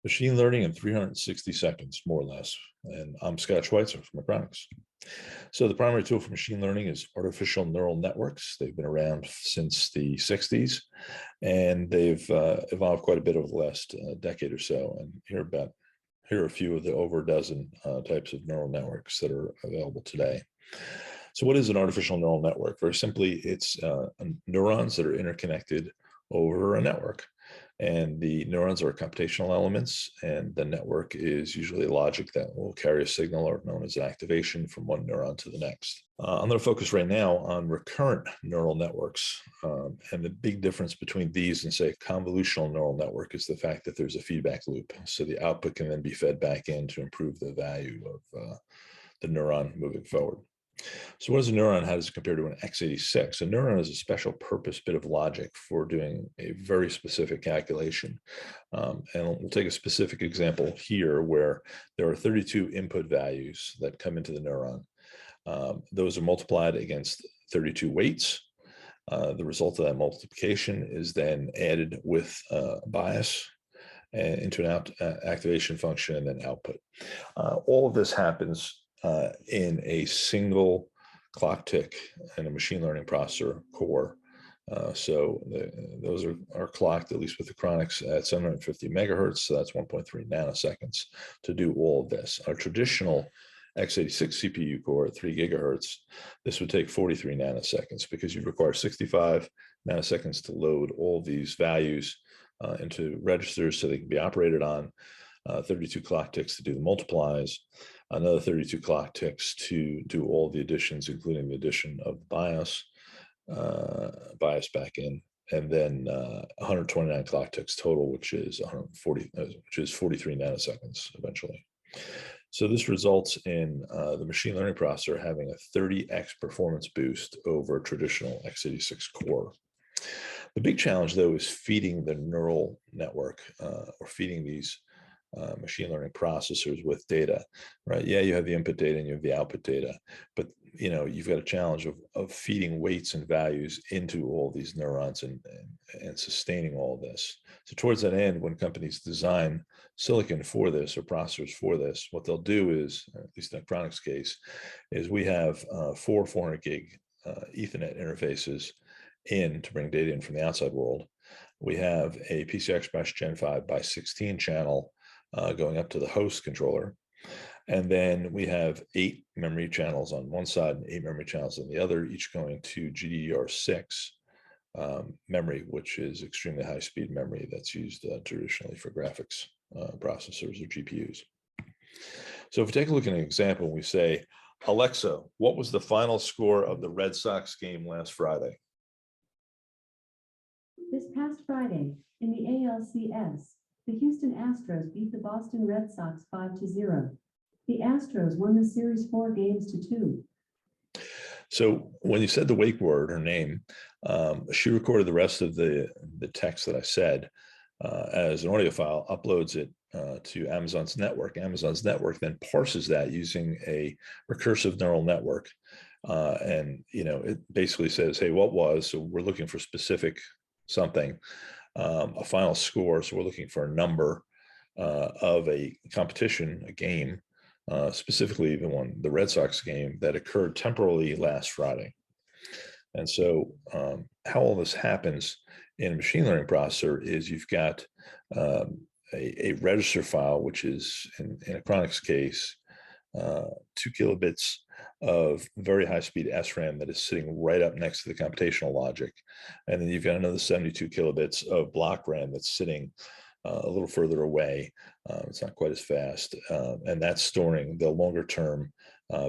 Machine learning in 360 seconds, more or less. And I'm Scott Schweitzer from Acronics. So the primary tool for machine learning is artificial neural networks. They've been around since the 60s, and they've evolved quite a bit over the last decade or so. And here are a few of the over a dozen types of neural networks that are available today. So what is an artificial neural network? Very simply, it's neurons that are interconnected over a network. And the neurons are computational elements, and the network is usually logic that will carry a signal, or known as an activation, from one neuron to the next. I'm going to focus right now on recurrent neural networks. And the big difference between these and, say, a convolutional neural network is the fact that there's a feedback loop. So the output can then be fed back in to improve the value of the neuron moving forward. So what is a neuron? How does it compare to an x86? A neuron is a special purpose bit of logic for doing a very specific calculation. And we'll take a specific example here where there are 32 input values that come into the neuron. Those are multiplied against 32 weights. The result of that multiplication is then added with bias into an activation function and then output. All of this happens in a single clock tick and a machine learning processor core. Those are clocked, at least with the Acronics, at 750 megahertz. So that's 1.3 nanoseconds to do all of this. Our traditional x86 CPU core at 3 gigahertz, this would take 43 nanoseconds because you require 65 nanoseconds to load all these values into registers so they can be operated on, 32 clock ticks to do the multiplies, another 32 clock ticks to do all the additions, including the addition of bias back in, and then 129 clock ticks total, which is 43 nanoseconds eventually. So this results in the machine learning processor having a 30x performance boost over traditional x86 core. The big challenge, though, is feeding the neural network or feeding these machine learning processors with data, right? Yeah, you have the input data and you have the output data, but you've got a challenge of feeding weights and values into all these neurons and sustaining all of this. So towards that end, when companies design silicon for this or processors for this, what they'll do is, at least in Acronics case, is we have 400 gig Ethernet interfaces in to bring data in from the outside world. We have a PCI Express Gen 5 by 16 channel going up to the host controller. And then we have 8 memory channels on one side and 8 memory channels on the other, each going to GDDR6 memory, which is extremely high speed memory that's used traditionally for graphics processors or GPUs. So if we take a look at an example, we say, Alexa, what was the final score of the Red Sox game last Friday? This past Friday, in the ALCS, the Houston Astros beat the Boston Red Sox 5-0. The Astros won the series 4-2. So when you said the wake word, her name, she recorded the rest of the text that I said as an audio file, uploads it to Amazon's network. Amazon's network then parses that using a recursive neural network. And it basically says, hey, what was? So we're looking for specific something, a final score. So we're looking for a number of a competition, a game, specifically the Red Sox game that occurred temporally last Friday. And so how all this happens in a machine learning processor is you've got a register file, which is in Acronics case, 2 kilobits of very high speed SRAM that is sitting right up next to the computational logic. And then you've got another 72 kilobits of block RAM that's sitting a little further away. It's not quite as fast. And that's storing the longer term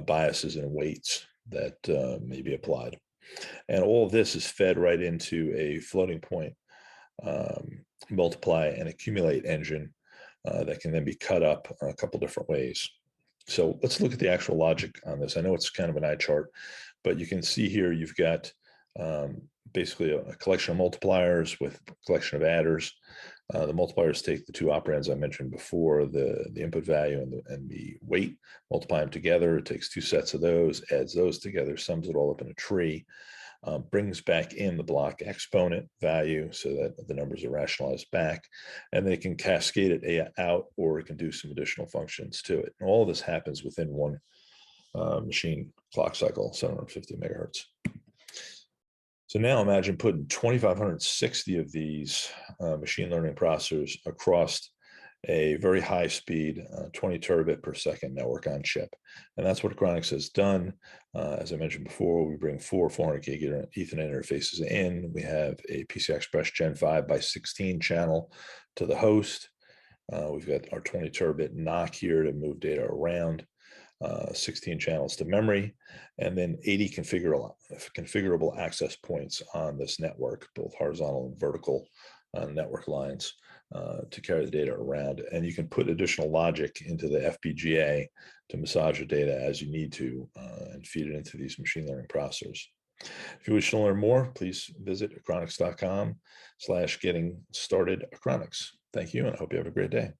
biases and weights that may be applied. And all of this is fed right into a floating point multiply and accumulate engine that can then be cut up a couple different ways. So let's look at the actual logic on this. I know it's kind of an eye chart, but you can see here you've got basically a collection of multipliers with a collection of adders. The multipliers take the 2 operands I mentioned before, the input value and the weight, multiply them together. It takes 2 sets of those, adds those together, sums it all up in a tree. brings back in the block exponent value so that the numbers are rationalized back, and they can cascade it out, or it can do some additional functions to it. And all of this happens within one machine clock cycle, 750 megahertz. So now imagine putting 2,560 of these machine learning processors across a very high speed 20 terabit per second network on chip. And that's what Achronix has done. As I mentioned before, we bring 400 gig Ethernet interfaces in. We have a PCI Express Gen 5 by 16 channel to the host. We've got our 20 terabit NOC here to move data around. 16 channels to memory, and then 80 configurable access points on this network, both horizontal and vertical network lines to carry the data around. And you can put additional logic into the FPGA to massage the data as you need to and feed it into these machine learning processors. If you wish to learn more, please visit achronix.com/getting started Achronix. Thank you, and I hope you have a great day.